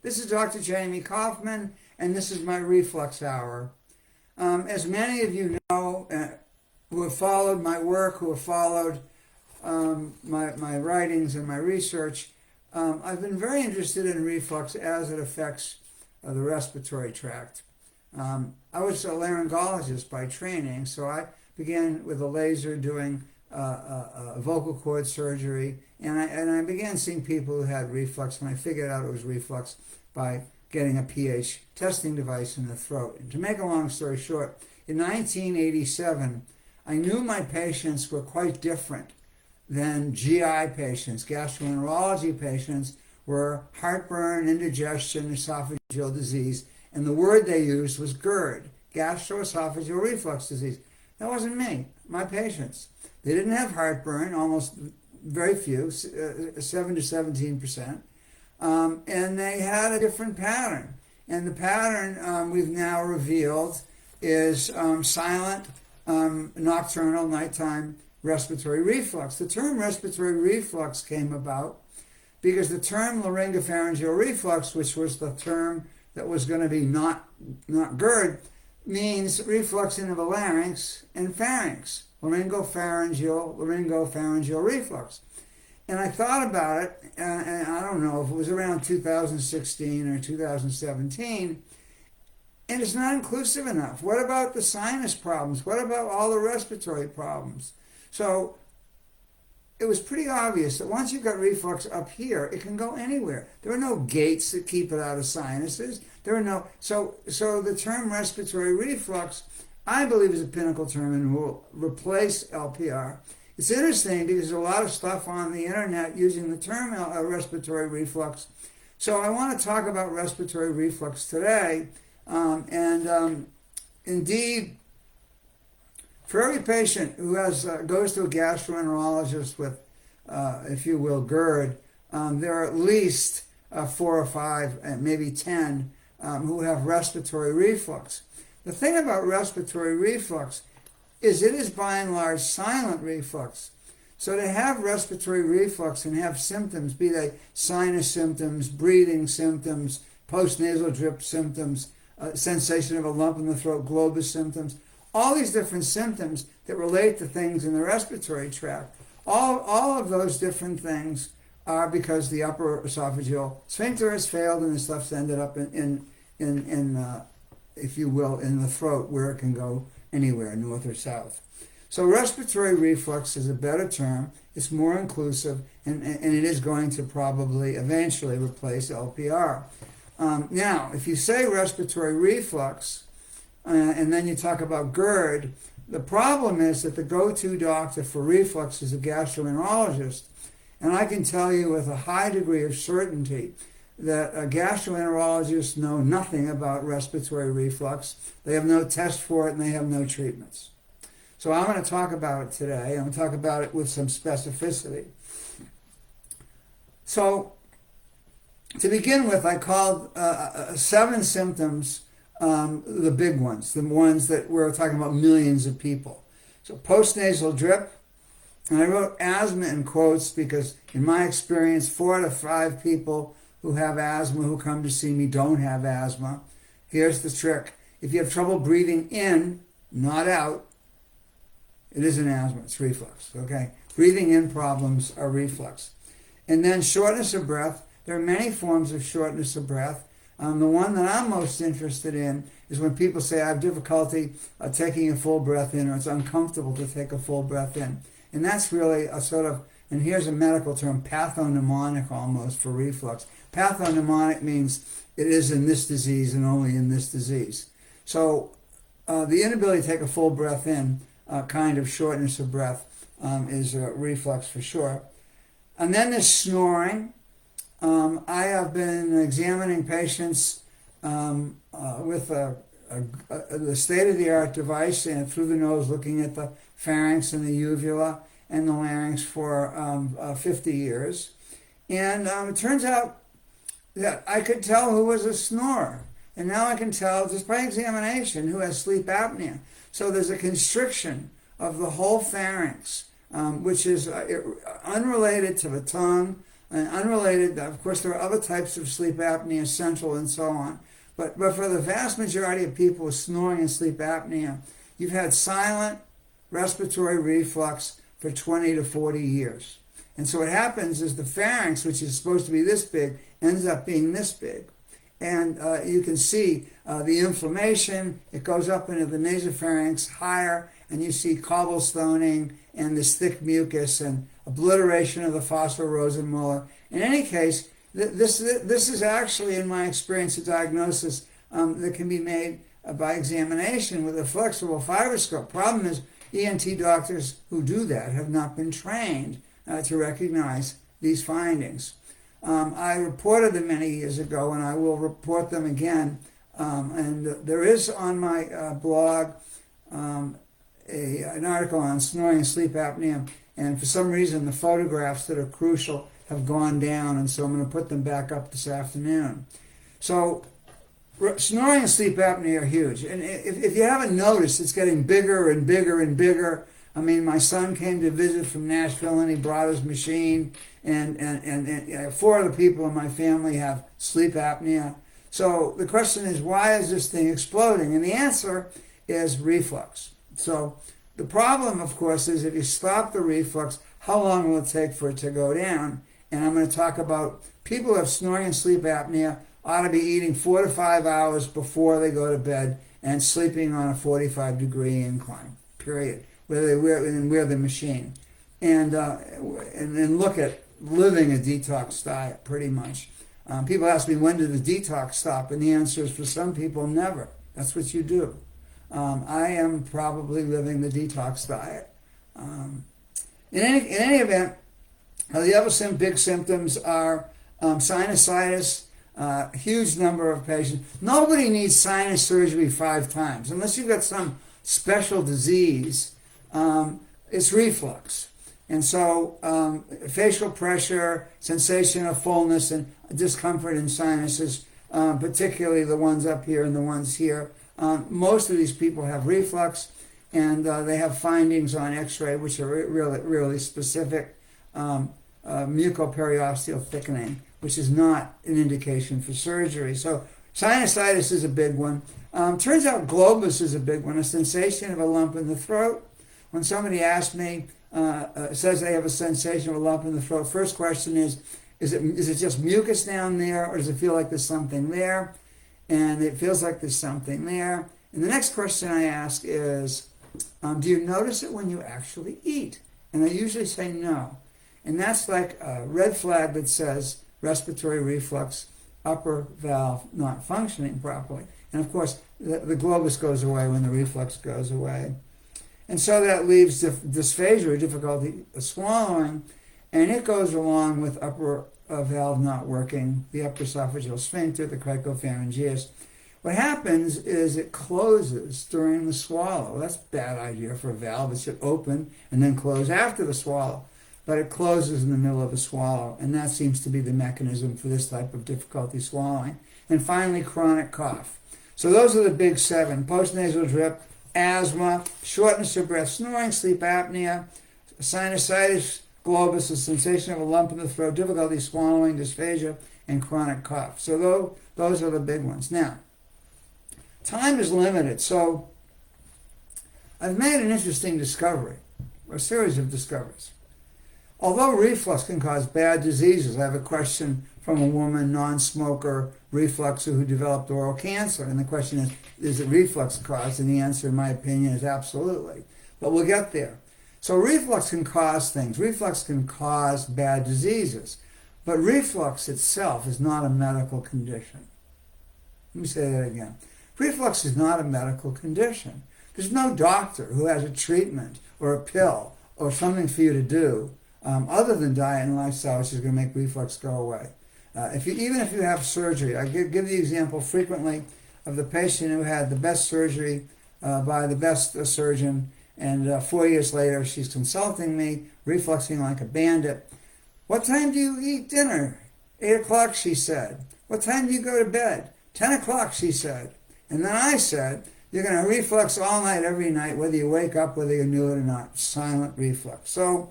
This is Dr. Jamie Koufman, and this is my Reflux Hour. As many of you know, who have followed my work, who have followed my writings and my research, I've been very interested in reflux as it affects the respiratory tract. I was a laryngologist by training, so I began with a laser doing vocal cord surgery, and I began seeing people who had reflux, and I figured out it was reflux by getting a pH testing device in the throat. And to make a long story short, in 1987, I knew my patients were quite different than GI patients. Gastroenterology patients were heartburn, indigestion, esophageal disease, and the word they used was GERD, gastroesophageal reflux disease. That wasn't me, my patients. They didn't have heartburn, almost very few, 7 to 17%, and they had a different pattern. And the pattern we've now revealed is silent, nocturnal, nighttime respiratory reflux. The term respiratory reflux came about because the term laryngopharyngeal reflux, which was the term that was going to be not GERD, means reflux in the larynx and pharynx. Laryngopharyngeal reflux. And I thought about it, and I don't know if it was around 2016 or 2017, and it's not inclusive enough. What about the sinus problems? What about all the respiratory problems? So it was pretty obvious that once you've got reflux up here, it can go anywhere. There are no gates that keep it out of sinuses. There are no, so the term respiratory reflux, I believe, is a pinnacle term and will replace LPR. It's interesting because there's a lot of stuff on the internet using the term respiratory reflux. So I want to talk about respiratory reflux today. Indeed, for every patient who goes to a gastroenterologist with, if you will, GERD, there are at least 4 or 5, maybe 10 who have respiratory reflux. The thing about respiratory reflux is it is by and large silent reflux. So to have respiratory reflux and have symptoms, be they sinus symptoms, breathing symptoms, postnasal drip symptoms, sensation of a lump in the throat, globus symptoms, all these different symptoms that relate to things in the respiratory tract, all of those different things are because the upper esophageal sphincter has failed and the stuff's ended up in if you will, in the throat where it can go anywhere, north or south. So respiratory reflux is a better term. It's more inclusive, and it is going to probably eventually replace LPR. Now, if you say respiratory reflux, and then you talk about GERD, the problem is that the go-to doctor for reflux is a gastroenterologist. And I can tell you with a high degree of certainty that gastroenterologists know nothing about respiratory reflux. They have no test for it, and they have no treatments. So I'm going to talk about it today. I'm going to talk about it with some specificity. So to begin with, I called 7 symptoms the big ones, the ones that we're talking about millions of people. So postnasal drip, and I wrote asthma in quotes because in my experience, 4 to 5 people who have asthma who come to see me don't have asthma. Here's the trick. If you have trouble breathing in, not out, it isn't asthma, it's reflux, okay? Breathing in problems are reflux. And then shortness of breath. There are many forms of shortness of breath. The one that I'm most interested in is when people say, I have difficulty taking a full breath in, or it's uncomfortable to take a full breath in. And that's really a sort of, and here's a medical term, pathognomonic almost for reflux. Pathognomonic means it is in this disease and only in this disease. So the inability to take a full breath in, kind of shortness of breath, is reflux for sure. And then there's snoring. I have been examining patients with the state-of-the-art device and through the nose, looking at the pharynx and the uvula and the larynx for 50 years. And it turns out that I could tell who was a snorer. And now I can tell just by examination who has sleep apnea. So there's a constriction of the whole pharynx, which is unrelated to the tongue, And unrelated, of course, there are other types of sleep apnea, central and so on. But for the vast majority of people with snoring and sleep apnea, you've had silent respiratory reflux for 20 to 40 years. And so what happens is the pharynx, which is supposed to be this big, ends up being this big. And you can see the inflammation. It goes up into the nasopharynx higher, and you see cobblestoning and this thick mucus and obliteration of the phospho-Rosenmuller. In any case, this is actually, in my experience, a diagnosis that can be made by examination with a flexible fibroscope. Problem is, ENT doctors who do that have not been trained to recognize these findings. I reported them many years ago, and I will report them again. And there is on my blog an article on snoring and sleep apnea, and for some reason the photographs that are crucial have gone down, and so I'm going to put them back up this afternoon. So snoring and sleep apnea are huge, and if you haven't noticed, it's getting bigger and bigger and bigger. I mean, my son came to visit from Nashville, and he brought his machine, and 4 other people in my family have sleep apnea. So the question is, why is this thing exploding? And the answer is reflux. So the problem, of course, is if you stop the reflux, how long will it take for it to go down? And I'm going to talk about people who have snoring and sleep apnea ought to be eating 4 to 5 hours before they go to bed and sleeping on a 45-degree incline, period, where they wear the machine. And then look at living a detox diet, pretty much. People ask me, when did the detox stop? And the answer is, for some people, never. That's what you do. I am probably living the detox diet. In any event, the other big symptoms are sinusitis, huge number of patients. Nobody needs sinus surgery 5 times. Unless you've got some special disease, it's reflux. And so facial pressure, sensation of fullness, and discomfort in sinuses, particularly the ones up here and the ones here. Most of these people have reflux, and they have findings on x-ray which are really specific. Mucoperiosteal thickening, which is not an indication for surgery. So sinusitis is a big one. Turns out globus is a big one, a sensation of a lump in the throat. When somebody asks me, says they have a sensation of a lump in the throat, first question is it just mucus down there, or does it feel like there's something there? And it feels like there's something there. And the next question I ask is, do you notice it when you actually eat? And I usually say no. And that's like a red flag that says respiratory reflux, upper valve not functioning properly. And of course, the globus goes away when the reflux goes away. And so that leaves dysphagia, or difficulty swallowing, and it goes along with upper valve not working, the upper esophageal sphincter, the cricopharyngeus. What happens is it closes during the swallow. That's a bad idea for a valve. It should open and then close after the swallow. But it closes in the middle of the swallow, and that seems to be the mechanism for this type of difficulty swallowing. And finally, chronic cough. So those are the big 7: postnasal drip, asthma, shortness of breath, snoring, sleep apnea, sinusitis, globus, a sensation of a lump in the throat, difficulty swallowing, dysphagia, and chronic cough. So those are the big ones. Now, time is limited, so I've made an interesting discovery, or a series of discoveries. Although reflux can cause bad diseases, I have a question from a woman, non-smoker, refluxer who developed oral cancer. And the question is it reflux caused? And the answer, in my opinion, is absolutely. But we'll get there. So reflux can cause things. Reflux can cause bad diseases. But reflux itself is not a medical condition. Let me say that again. Reflux is not a medical condition. There's no doctor who has a treatment or a pill or something for you to do other than diet and lifestyle, which is going to make reflux go away. Even if you have surgery, I give the example frequently of the patient who had the best surgery by the best surgeon, and 4 years later she's consulting me, refluxing like a bandit. What time do you eat dinner? 8 o'clock, she said. What time do you go to bed? 10 o'clock, she said. And then I said, you're going to reflux all night, every night, whether you wake up, whether you knew it or not. Silent reflux. So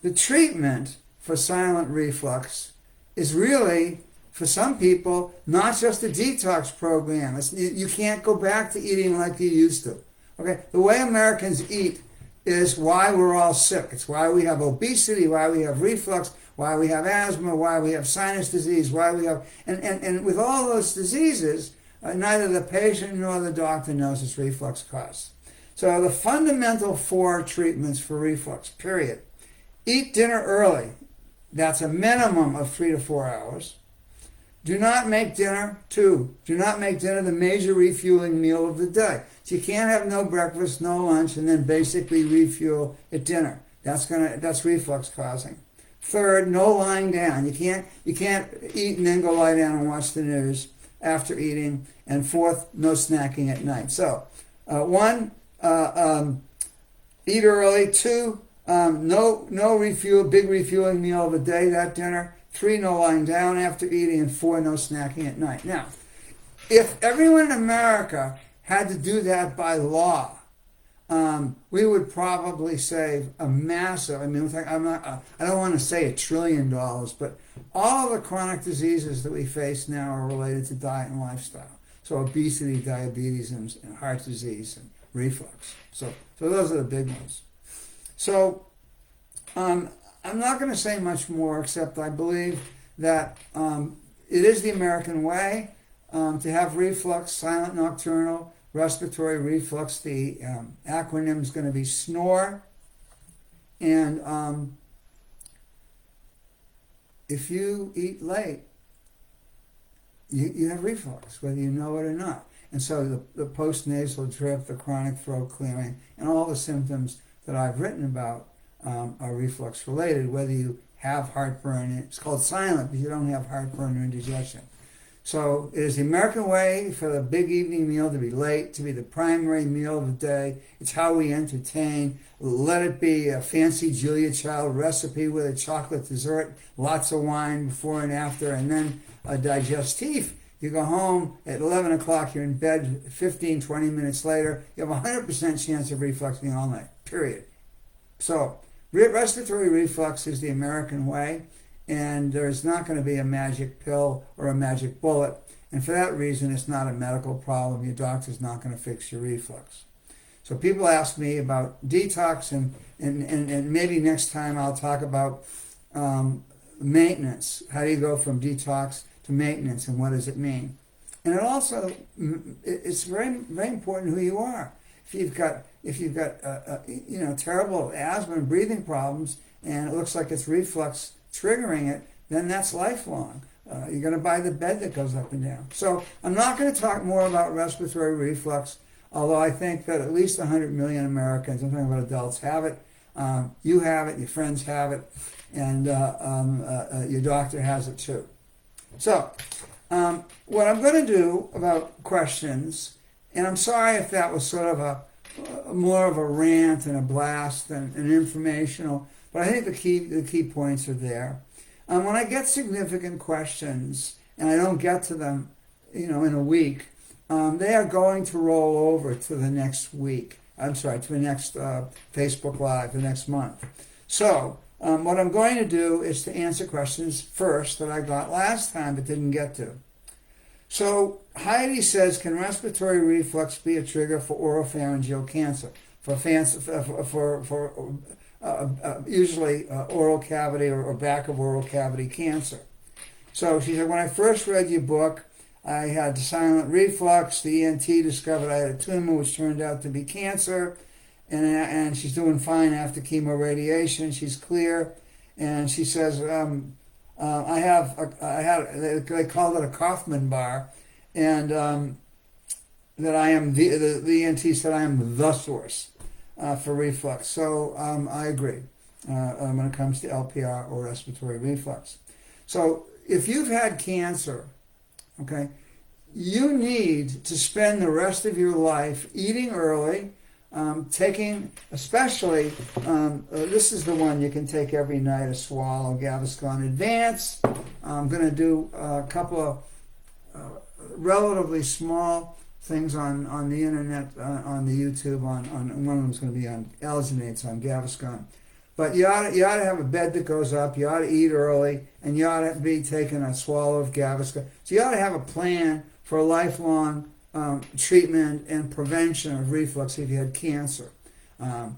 the treatment for silent reflux is really, for some people, not just a detox program. You can't go back to eating like you used to. Okay, the way Americans eat is why we're all sick. It's why we have obesity, why we have reflux, why we have asthma, why we have sinus disease, why we have, and with all those diseases, neither the patient nor the doctor knows it's reflux caused. So the fundamental 4 treatments for reflux, period. Eat dinner early. That's a minimum of 3 to 4 hours. Do not make dinner. 2, do not make dinner the major refueling meal of the day. So you can't have no breakfast, no lunch, and then basically refuel at dinner. That's reflux causing. 3rd, no lying down. You can't eat and then go lie down and watch the news after eating. And 4th, no snacking at night. So 1, eat early. 2, no big refueling meal of the day, that dinner. 3, no lying down after eating. And 4, no snacking at night. Now, if everyone in America had to do that by law, we would probably save a massive, I don't want to say $1 trillion, but all of the chronic diseases that we face now are related to diet and lifestyle. So obesity, diabetes, and heart disease, and reflux. So those are the big ones. So I'm not going to say much more, except I believe that it is the American way to have reflux, silent nocturnal, respiratory reflux. The acronym is going to be SNORE. And if you eat late, you have reflux, whether you know it or not. And so the postnasal drip, the chronic throat clearing, and all the symptoms that I've written about are reflux related, whether you have heartburn. It's called silent because you don't have heartburn or indigestion. So it is the American way for the big evening meal to be late, to be the primary meal of the day. It's how we entertain. Let it be a fancy Julia Child recipe with a chocolate dessert, lots of wine before and after, and then a digestif. You go home at 11 o'clock, you're in bed 15, 20 minutes later, you have a 100% chance of refluxing all night, period. So respiratory reflux is the American way. And there's not going to be a magic pill or a magic bullet. And for that reason, it's not a medical problem. Your doctor's not going to fix your reflux. So people ask me about detox, and maybe next time I'll talk about maintenance. How do you go from detox to maintenance, and what does it mean? And it also, it's very, very important who you are. If you've got terrible asthma and breathing problems, and it looks like it's reflux triggering it, then that's lifelong. You're going to buy the bed that goes up and down. So I'm not going to talk more about respiratory reflux, although I think that at least 100 million Americans, I'm talking about adults, have it. You have it, your friends have it, and your doctor has it too. So what I'm going to do about questions, and I'm sorry if that was sort of a more of a rant and a blast than an informational, but I think the key points are there. When I get significant questions and I don't get to them, in a week, they are going to roll over to the next week. To the next Facebook Live, the next month. So what I'm going to do is to answer questions first that I got last time but didn't get to. So Heidi says, can respiratory reflux be a trigger for oropharyngeal cancer? Usually oral cavity or back of oral cavity cancer. So she said, when I first read your book, I had silent reflux. The ENT discovered I had a tumor, which turned out to be cancer, and she's doing fine after chemoradiation. She's clear, and she says, they called it a Koufman bar, and that I am the ENT said I am the source for reflux. So I agree when it comes to LPR or respiratory reflux. So if you've had cancer, okay, you need to spend the rest of your life eating early, taking, especially, this is the one you can take every night, a swallow, Gaviscon Advance. I'm going to do a couple of relatively small things on the internet, on the YouTube, on one of them's going to be on alginates, on Gaviscon. But you ought to have a bed that goes up. You ought to eat early, and you ought to be taking a swallow of Gaviscon. So you ought to have a plan for a lifelong treatment and prevention of reflux if you had cancer,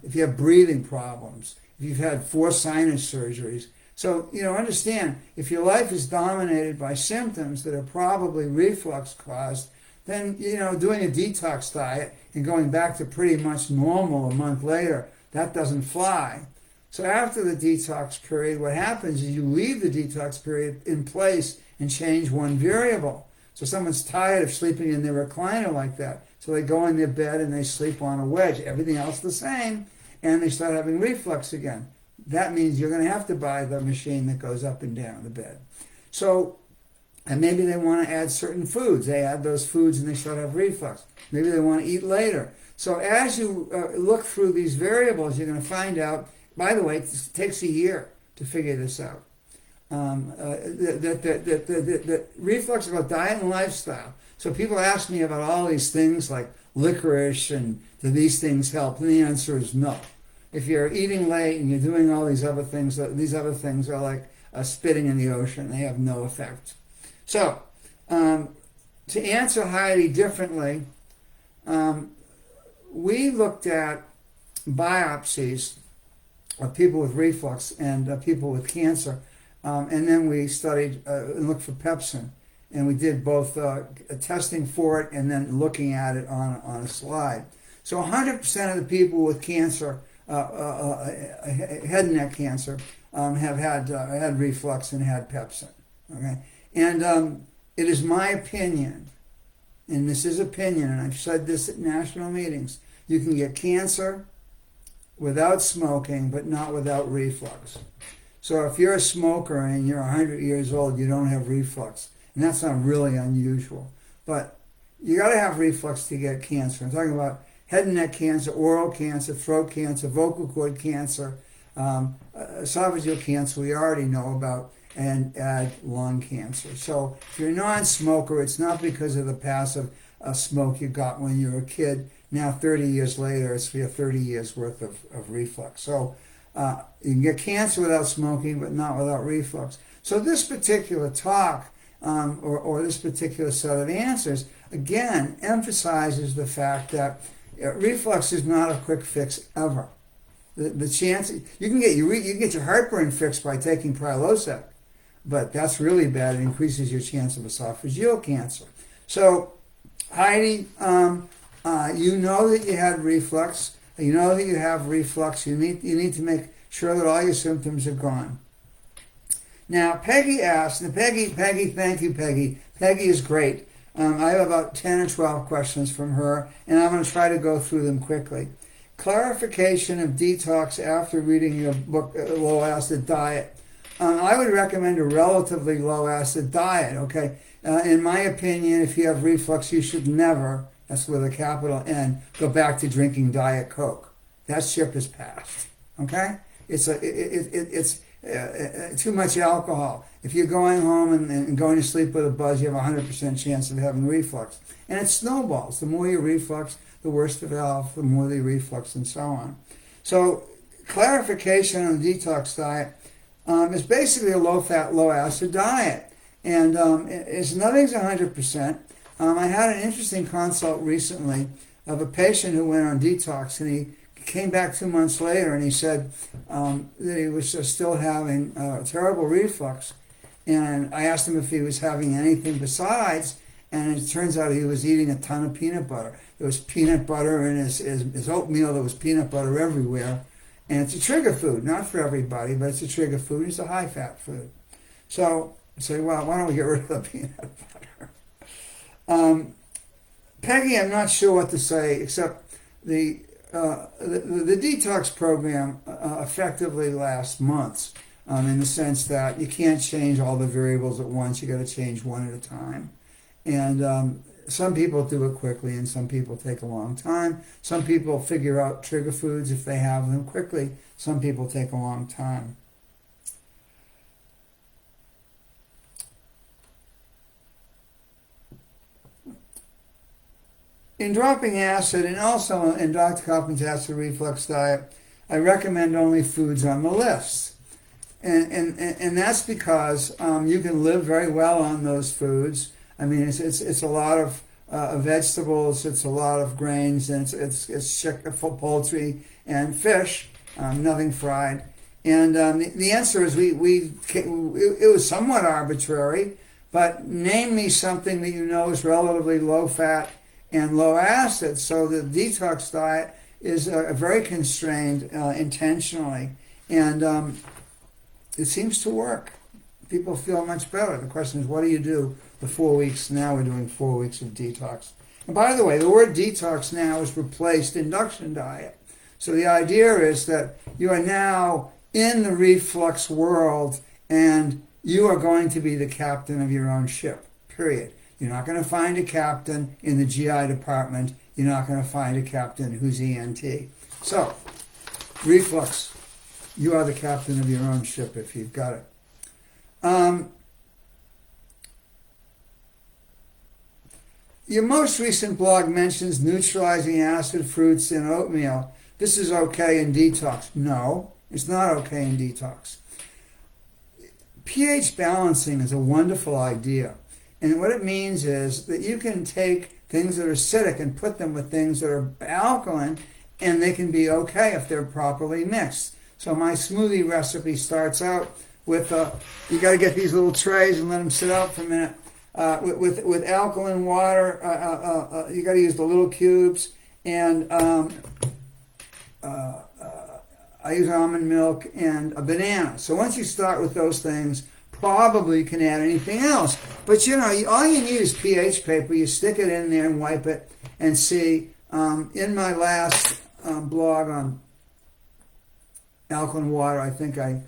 if you have breathing problems, if you've had 4 sinus surgeries. So, understand, if your life is dominated by symptoms that are probably reflux caused, then, doing a detox diet and going back to pretty much normal a month later, that doesn't fly. So after the detox period, what happens is you leave the detox period in place and change one variable. So someone's tired of sleeping in their recliner like that. So they go in their bed and they sleep on a wedge. Everything else the same. And they start having reflux again. That means you're going to have to buy the machine that goes up and down the bed. So, and maybe they want to add certain foods. They add those foods and they start to have reflux. Maybe they want to eat later. So as you look through these variables, you're going to find out, by the way, it takes a year to figure this out. The reflux is about diet and lifestyle. So people ask me about all these things like licorice and do these things help? And the answer is no. If you're eating late and you're doing all these other things are like spitting in the ocean. They have no effect. So to answer Heidi differently, we looked at biopsies of people with reflux and people with cancer. And then we studied and looked for pepsin. And we did both testing for it and then looking at it on a slide. So 100% of the people with cancer, head and neck cancer, have had reflux and had pepsin. Okay? And it is my opinion, and this is opinion, and I've said this at national meetings, you can get cancer without smoking, but not without reflux. So if you're a smoker and you're 100 years old, you don't have reflux. And that's not really unusual. But you got to have reflux to get cancer. I'm talking about head and neck cancer, oral cancer, throat cancer, vocal cord cancer, esophageal cancer we already know about, and add lung cancer. So if you're a non-smoker, it's not because of the passive smoke you got when you were a kid. Now 30 years later, it's for 30 years worth of reflux. So you can get cancer without smoking, but not without reflux. So this particular talk, or this particular set of answers, again, emphasizes the fact that reflux is not a quick fix ever. The chance you can get your heartburn fixed by taking Prilosec, but that's really bad. It increases your chance of esophageal cancer. So, Heidi, you know that you had reflux. You know that you have reflux. You need to make sure that all your symptoms are gone. Now, Peggy asked, and Peggy, thank you, Peggy. Peggy is great. I have about 10 or 12 questions from her, and I'm going to try to go through them quickly. Clarification of detox after reading your book, Low Acid Diet. I would recommend a relatively low acid diet, okay? In my opinion, if you have reflux, you should never, that's with a capital N, go back to drinking Diet Coke. That ship is passed, okay? It's too much alcohol. If you're going home and going to sleep with a buzz, you have a 100% chance of having reflux. And it snowballs. The more you reflux, the worse the valve, the more the reflux, and so on. So clarification on the detox diet is basically a low-fat, low-acid diet. And it's nothing's 100%. I had an interesting consult recently of a patient who went on detox, and he came back 2 months later, and he said that he was still having terrible reflux. And I asked him if he was having anything besides, and it turns out he was eating a ton of peanut butter. There was peanut butter in his oatmeal. There was peanut butter everywhere. And it's a trigger food, not for everybody, but it's a trigger food. It's a high-fat food. So I say, well, why don't we get rid of the peanut butter? Peggy, I'm not sure what to say, except the detox program effectively lasts months, in the sense that you can't change all the variables at once. You got to change one at a time. And some people do it quickly, and some people take a long time. Some people figure out trigger foods if they have them quickly. Some people take a long time. In dropping acid, and also in Dr. Koufman's acid reflux diet, I recommend only foods on the list. And that's because you can live very well on those foods. I mean, it's a lot of vegetables, it's a lot of grains, and it's poultry and fish, nothing fried. And the answer is it was somewhat arbitrary, but name me something that you know is relatively low fat and low acid. So the detox diet is very constrained intentionally, and it seems to work. People feel much better. The question is, what do you do the 4 weeks? Now we're doing 4 weeks of detox. And by the way, the word detox now has replaced induction diet. So the idea is that you are now in the reflux world, and you are going to be the captain of your own ship, period. You're not going to find a captain in the GI department. You're not going to find a captain who's ENT. So, reflux, you are the captain of your own ship if you've got it. Your most recent blog mentions neutralizing acid fruits in oatmeal. This is okay in detox. No, it's not okay in detox. pH balancing is a wonderful idea. And what it means is that you can take things that are acidic and put them with things that are alkaline, and they can be okay if they're properly mixed. So my smoothie recipe starts out with, you got to get these little trays and let them sit out for a minute. With alkaline water, you got to use the little cubes, and I use almond milk and a banana. So once you start with those things, probably you can add anything else. But you know, all you need is pH paper. You stick it in there and wipe it and see. In my last blog on alkaline water, I think I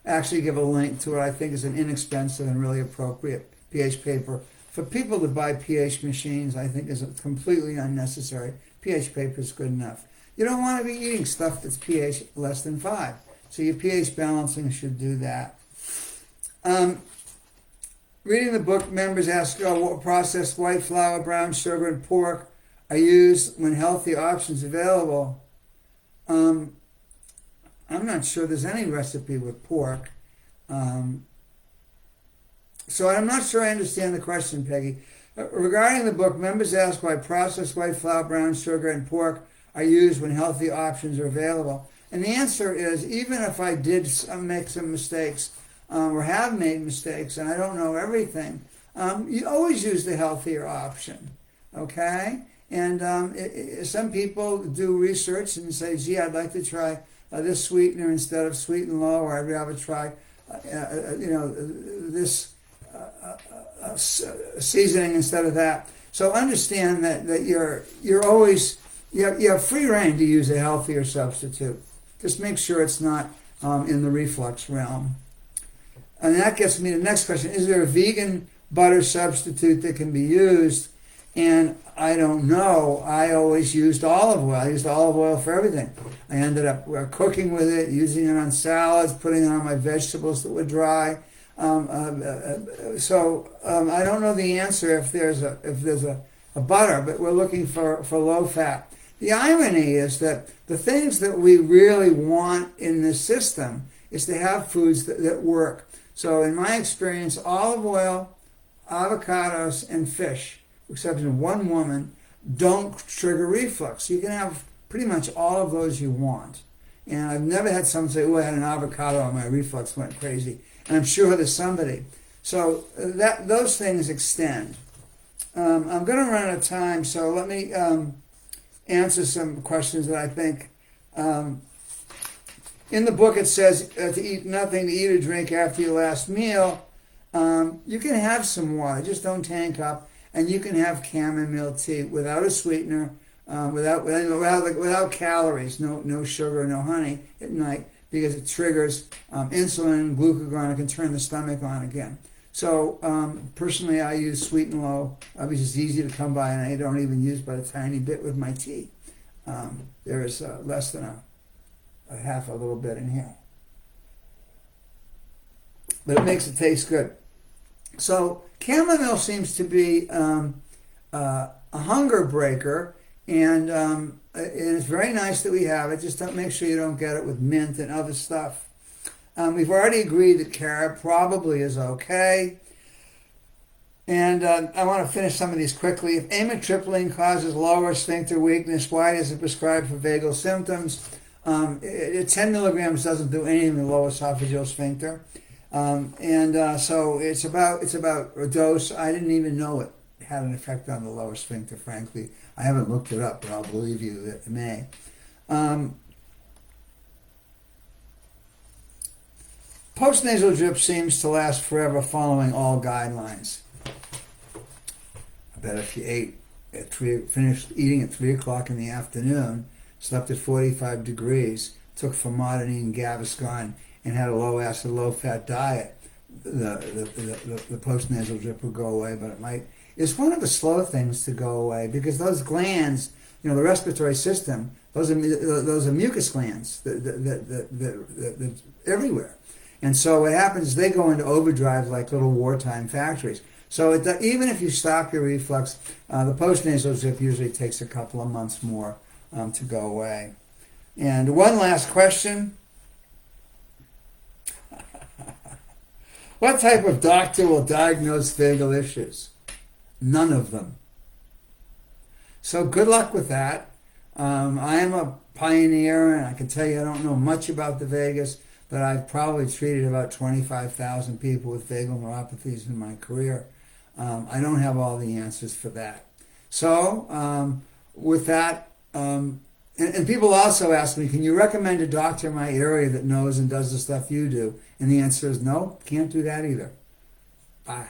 actually give a link to it. I think is an inexpensive and really appropriate pH paper. For people to buy pH machines, I think is completely unnecessary. pH paper is good enough. You don't want to be eating stuff that's pH less than 5. So your pH balancing should do that. Reading the book, members ask, what processed white flour, brown sugar, and pork are used when healthy options available. I'm not sure there's any recipe with pork. So I'm not sure I understand the question, Peggy. Regarding the book, members ask why processed white flour, brown sugar, and pork are used when healthy options are available. And the answer is, even if I did make some mistakes or have made mistakes and I don't know everything, you always use the healthier option, okay? And some people do research and say, gee, I'd like to try this sweetener instead of Sweet and Low, or I'd rather try, this seasoning instead of that. So understand that you're always, you have free reign to use a healthier substitute. Just make sure it's not in the reflux realm. And that gets me to the next question. Is there a vegan butter substitute that can be used? And I don't know. I always used olive oil. I used olive oil for everything. I ended up cooking with it, using it on salads, putting it on my vegetables that were dry. So I don't know the answer if there's a butter, but we're looking for low fat. The irony is that the things that we really want in this system is to have foods that work. So in my experience, olive oil, avocados, and fish, with the exception of one woman, don't trigger reflux. You can have pretty much all of those you want. And I've never had someone say, I had an avocado and my reflux went crazy. And I'm sure there's somebody. So those things extend. I'm going to run out of time, so let me answer some questions that I think. In the book it says to eat nothing, to eat or drink after your last meal. You can have some water, just don't tank up. And you can have chamomile tea without a sweetener, without calories, no sugar, no honey at night, because it triggers insulin, glucagon, it can turn the stomach on again. So personally, I use Sweet and Low, which is easy to come by, and I don't even use but a tiny bit with my tea. There is less than a half a little bit in here. But it makes it taste good. So chamomile seems to be a hunger breaker, and it's very nice that we have it. Just don't make sure you don't get it with mint and other stuff. We've already agreed that carob probably is okay. And I want to finish some of these quickly. If amitriptyline causes lower sphincter weakness, why is it prescribed for vagal symptoms? 10 milligrams doesn't do anything in the lower esophageal sphincter. So it's about a dose. I didn't even know it had an effect on the lower sphincter, frankly. I haven't looked it up, but I'll believe you that it may. Postnasal drip seems to last forever following all guidelines. I bet if you finished eating at 3 o'clock in the afternoon, slept at 45 degrees, took famotidine, Gaviscon, and had a low-acid, low-fat diet, the postnasal drip would go away, but it might. It's one of the slow things to go away because those glands, the respiratory system, those are mucus glands that everywhere. And so what happens is they go into overdrive like little wartime factories. So even if you stop your reflux, the postnasal drip usually takes a couple of months more to go away. And one last question. What type of doctor will diagnose vagal issues? None of them. So good luck with that. I am a pioneer, and I can tell you I don't know much about the vagus, but I've probably treated about 25,000 people with vagal neuropathies in my career. I don't have all the answers for that. So with that, and people also ask me, can you recommend a doctor in my area that knows and does the stuff you do? And the answer is no, can't do that either. Bye.